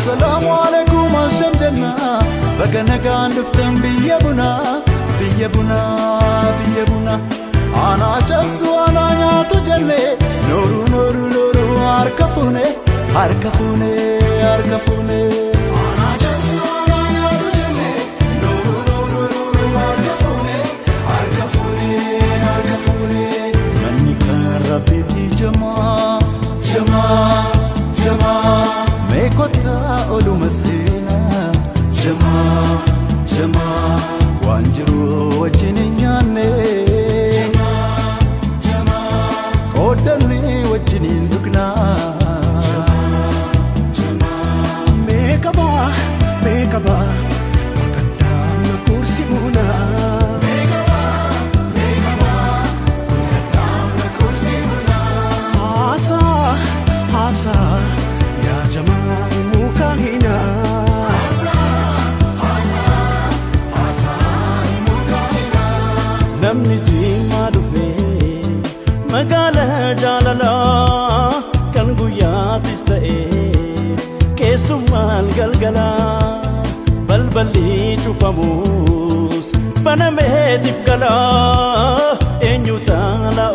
Assalamu alaikum asham janna baganaga nduftan biyabuna biyabuna biyabuna ana chamsu ana nyaatu jalle noru noru noru arkafune arkafune arkafune ana chamsu ana nyaatu jalle noru noru noru arkafune arkafune arkafune manni karabiti jama jama jama mekota olu masina jama jama wanjiru wajininyane jama jama kodani wajinindukna jama mekaba mekaba kutandam kursi muna mekaba mekaba kutandam kursi muna asa asa ya jama mukahina namni jima dufe magala jalala kan guyatis ta'e keessummaan galgala balballi cufamus banameetiif gala eenyu taala